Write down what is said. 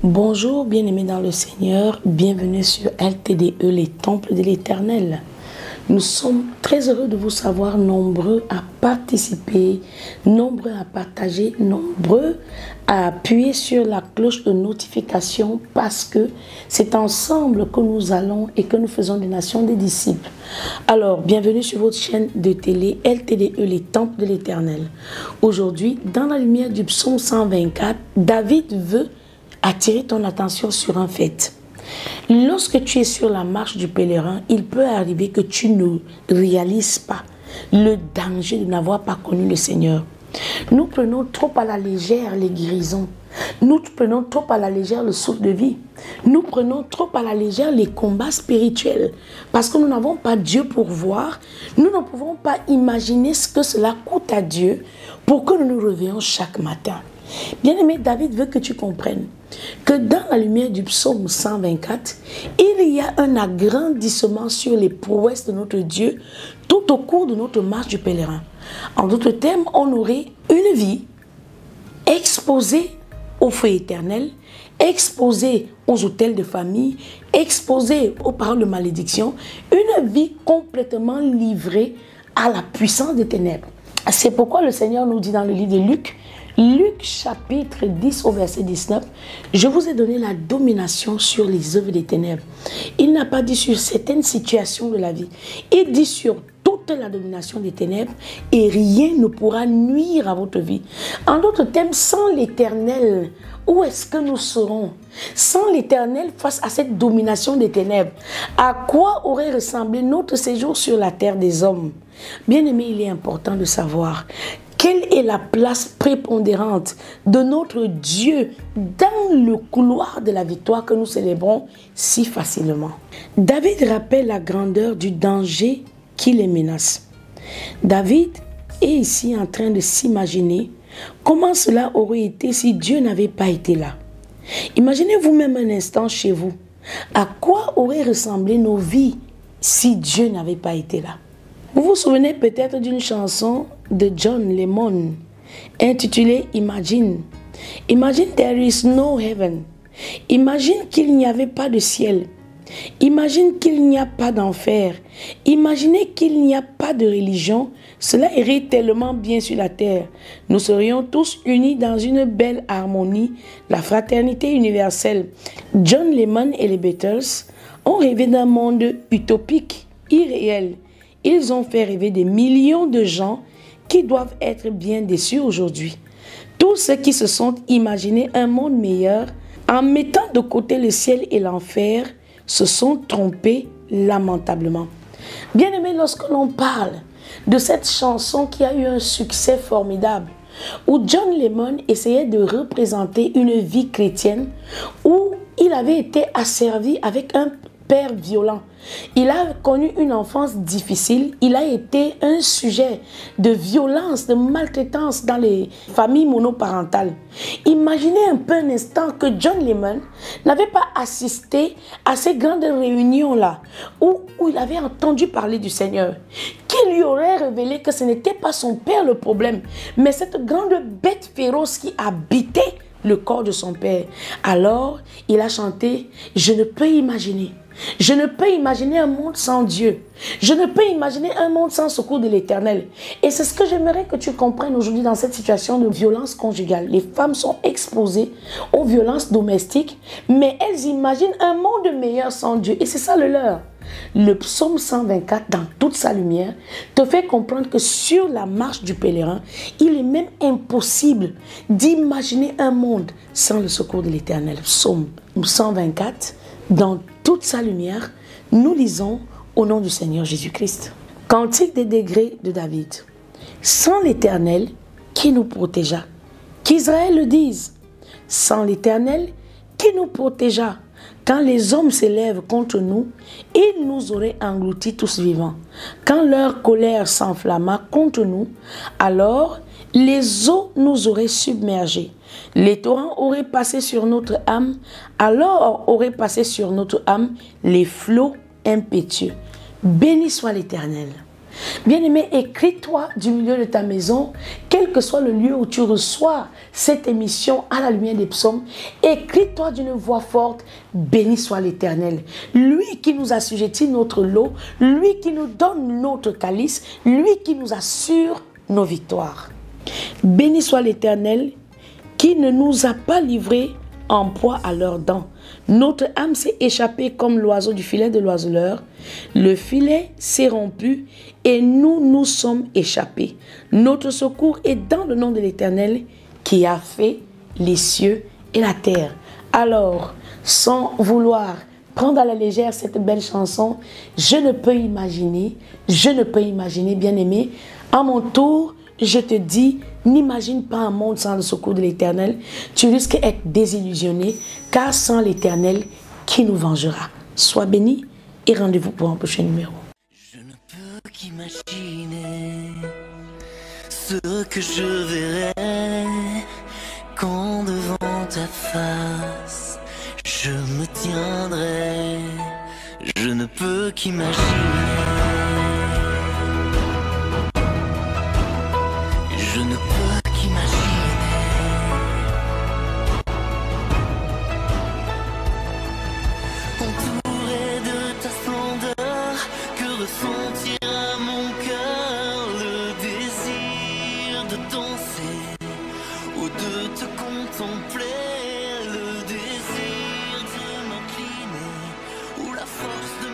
Bonjour, bien-aimés dans le Seigneur, bienvenue sur LTDE, les temples de l'Éternel. Nous sommes très heureux de vous savoir nombreux à participer, nombreux à partager, nombreux à appuyer sur la cloche de notification parce que c'est ensemble que nous allons et que nous faisons des nations des disciples. Alors, bienvenue sur votre chaîne de télé LTDE, les temples de l'Éternel. Aujourd'hui, dans la lumière du psaume 124, David veut attirer ton attention sur un fait. Lorsque tu es sur la marche du pèlerin, il peut arriver que tu ne réalises pas le danger de n'avoir pas connu le Seigneur. Nous prenons trop à la légère les guérisons. Nous prenons trop à la légère le souffle de vie. Nous prenons trop à la légère les combats spirituels. Parce que nous n'avons pas Dieu pour voir. Nous ne pouvons pas imaginer ce que cela coûte à Dieu pour que nous nous réveillons chaque matin. Bien-aimé, David veut que tu comprennes que dans la lumière du psaume 124, il y a un agrandissement sur les prouesses de notre Dieu tout au cours de notre marche du pèlerin. En d'autres termes, on aurait une vie exposée au feu éternel, exposée aux autels de famille, exposée aux paroles de malédiction, une vie complètement livrée à la puissance des ténèbres. C'est pourquoi le Seigneur nous dit dans le livre de Luc chapitre 10 au verset 19, je vous ai donné la domination sur les œuvres des ténèbres. Il n'a pas dit sur certaines situations de la vie. Il dit sur toute la domination des ténèbres et rien ne pourra nuire à votre vie. En d'autres termes, sans l'Éternel, où est-ce que nous serons? Sans l'Éternel face à cette domination des ténèbres, à quoi aurait ressemblé notre séjour sur la terre des hommes? Bien-aimé, il est important de savoir quelle est la place prépondérante de notre Dieu dans le couloir de la victoire que nous célébrons si facilement. David rappelle la grandeur du danger qui les menace. David est ici en train de s'imaginer comment cela aurait été si Dieu n'avait pas été là. Imaginez vous-même un instant chez vous. À quoi auraient ressemblé nos vies si Dieu n'avait pas été là? Vous vous souvenez peut-être d'une chanson de John Lennon intitulée Imagine. Imagine there is no heaven. Imagine qu'il n'y avait pas de ciel. Imagine qu'il n'y a pas d'enfer. Imaginez qu'il n'y a pas de religion. Cela irait tellement bien sur la terre. Nous serions tous unis dans une belle harmonie, la fraternité universelle. John Lennon et les Beatles ont rêvé d'un monde utopique, irréel. Ils ont fait rêver des millions de gens qui doivent être bien déçus aujourd'hui. Tous ceux qui se sont imaginés un monde meilleur en mettant de côté le ciel et l'enfer se sont trompés lamentablement. Bien aimé, lorsque l'on parle de cette chanson qui a eu un succès formidable, où John Lennon essayait de représenter une vie chrétienne, où il avait été asservi avec un père violent. Il a connu une enfance difficile. Il a été un sujet de violence, de maltraitance dans les familles monoparentales. Imaginez un peu un instant que John Lennon n'avait pas assisté à ces grandes réunions-là où il avait entendu parler du Seigneur, qui lui aurait révélé que ce n'était pas son père le problème, mais cette grande bête féroce qui habitait le corps de son père. Alors, il a chanté « Je ne peux imaginer ». Je ne peux imaginer un monde sans Dieu. Je ne peux imaginer un monde sans secours de l'Éternel. Et c'est ce que j'aimerais que tu comprennes aujourd'hui dans cette situation de violence conjugale. Les femmes sont exposées aux violences domestiques, mais elles imaginent un monde meilleur sans Dieu. Et c'est ça le leur. Le psaume 124, dans toute sa lumière, te fait comprendre que sur la marche du pèlerin, il est même impossible d'imaginer un monde sans le secours de l'Éternel. Psaume 124, dans toute sa lumière, nous lisons au nom du Seigneur Jésus-Christ. Cantique des degrés de David. Sans l'Éternel qui nous protégea. Qu'Israël le dise. Sans l'Éternel qui nous protégea. Quand les hommes s'élèvent contre nous, ils nous auraient engloutis tous vivants. Quand leur colère s'enflamma contre nous, alors les eaux nous auraient submergés. Les torrents auraient passé sur notre âme, alors auraient passé sur notre âme les flots impétueux. Béni soit l'Éternel, Bien-aimé, écris-toi du milieu de ta maison, quel que soit le lieu où tu reçois cette émission à la lumière des psaumes, écris-toi d'une voix forte, béni soit l'Éternel. Lui qui nous assujettit notre lot, lui qui nous donne notre calice, lui qui nous assure nos victoires. Béni soit l'Éternel qui ne nous a pas livrés en proie à leurs dents. Notre âme s'est échappée comme l'oiseau du filet de l'oiseleur. Le filet s'est rompu et nous sommes échappés. Notre secours est dans le nom de l'Éternel qui a fait les cieux et la terre. Alors, sans vouloir prendre à la légère cette belle chanson, je ne peux imaginer, bien-aimé, à mon tour, je te dis, n'imagine pas un monde sans le secours de l'Éternel. Tu risques d'être désillusionné, car sans l'Éternel, qui nous vengera? Sois béni et rendez-vous pour un prochain numéro. Je ne peux qu'imaginer ce que je verrai quand devant ta face je me tiendrai. Je ne peux qu'imaginer. Je ne peux qu'imaginer entouré de ta splendeur, que ressentira mon cœur, le désir de danser ou de te contempler, le désir de m'incliner ou la force de